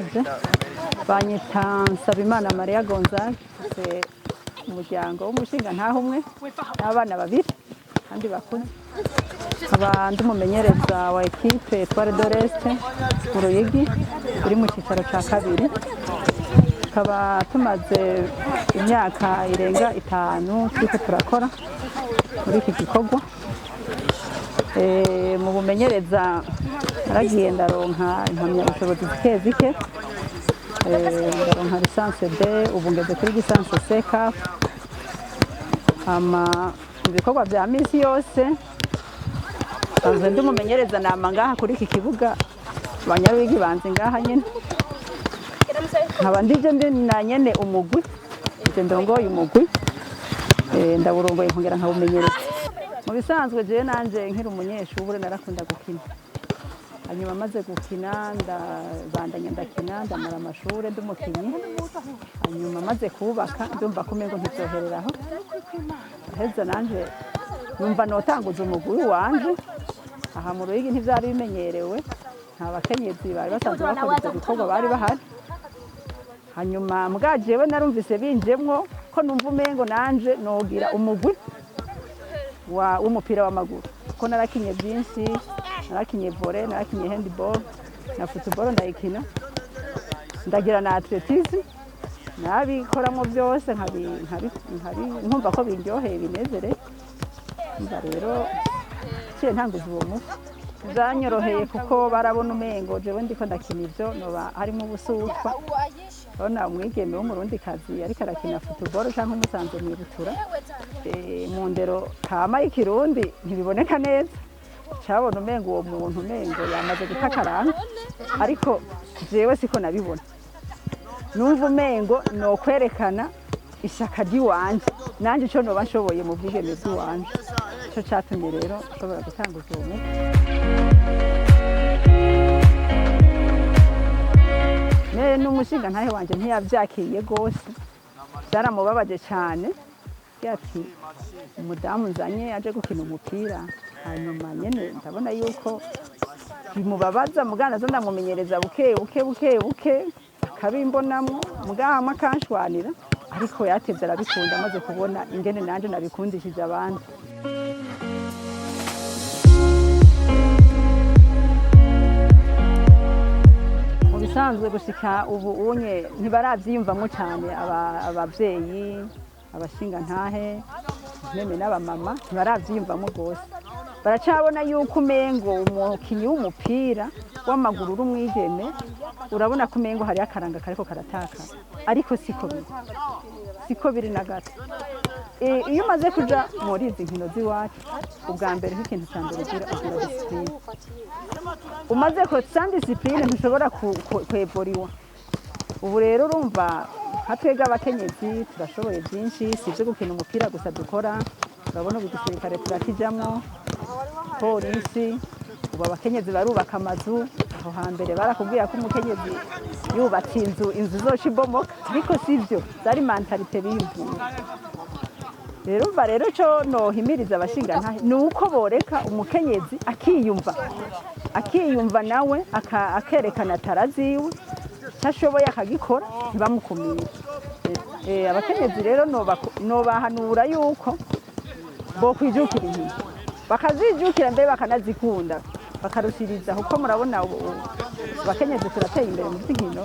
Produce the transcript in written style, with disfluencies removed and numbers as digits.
ndabaramukije banyita Nsabimana Maria Gonzague umuryango w'umushinga ntaho umwe n'abana babiri kandi bakuze abandi umumenyereza wa equipe Etoile de l'Est mu Ruyigi uri mu cyicaro cya kabiri tukaba tumaze imyaka irenga 5 turiko turakora muri iki gikorwa mu bumenyereza naragiye ndaronka impamyabushobozi zike ndaronka licence B ubu ngeze kuri licence C ibikorwa vya misi yose sanzwe ndi umumenyereza nama ngaha kuri iki kibuga Banyarwigi banze ngaha nyene nkaba ndije na nyene umugwi nje ndongoye umugwi ndawurongoye nkongera nkawumenyereza mu bisanzwe je nanje nkiri umunyeshure narakunda gukina hanyuma maze gukina ndabandanya ndakina ndamara amashure ndumukinyi hanyuma maze kubaka ndumva ko mengo ntizohereraho heza nanje numva notanguza umugwi wanje aha mu Ruyigi ntivyari bimenyerewe nta bakenyezi bari basanzwe bakora ivyo bikorwa bari bahari hanyuma mwajewe narumvise binjemwo ko numva umengo nanje nogira umugwi w'umupira w'amaguru ko narakinye byinshi narakinye volley narakinye handball na football ndayikina ndagira na athleticism nabikoramwo byose nkumva ko biryoheye binezere mba rero cye ntanguza uwo mufu zanyoroheye kuko barabona umengo jewe ndiko ndakina ivyo noba harimo ubusutwa bona umwigeme w'umurundikazi ariko arakina football canke umusanze mwibutura mu ndero kama y'ikirundi ntibiboneka neza cabona umengo uwo muntu umengo yamaze gutakaranga ariko jewe siko nabibona numva umengo no kwerekana ishaka ry'iwanje nanje ico noba nshoboye mu bwigeme bw'iwanje ico catumye rero nshobora gutanguza uwo mufu n'umushinga ntahe wanje ntiyavyakiriye gose byaramubabaje cyane yati umudamu nzanye aje gukina umupira hanyuma nyene ndabona yuko bimubabaza mugana zo ndamumenyereza buke akabimbonamwo mugama kanshwanira ariko yatevye arabikunda amaze kubona ingene nanje nabikundishije abandi bisanzwe gushika ubu unye ntibaravyiyumvamo cyane abavyeyi abashinga ntahe meme n'abamama ntibaravyiyumvamo gose baracabona yuko umengo umukinyi w'umupira w'amaguru rumwigeme urabona ko umengo hari akaranga kariko karataka ariko siko biri na gato iyo umaze kuja muri izi nkino z'iwacu ubwa mbere nk'ikintu cya mbere ugira disipline umaze ko disipline ntushobora kwevoriwa ubu rero urumva nka twebwe abakenyezi turashoboye byinshi si ibyo gukina umupira gusa dukora urabona ubu igisirikare turakijamwo polisi ubu abakenyezi barubaka amazu aho hambere barakubwira ko umukenyezi yubatse inzu zoca ibomoka ariko sivyo zari mentalite biyumvira rero mba rero cyo nohimiriza abashinga ntahe nuko boreka umukenyezi akiyumva nawe akerekana taraziwe cyashoboye akagikora ntibamukumire abakenyezi rero nobahanura yuko bo kwijukira inkino bakazijukira mbe bakanazikunda bakarushiriza kuko murabona abakenyezi turateye imbere mu by'inkino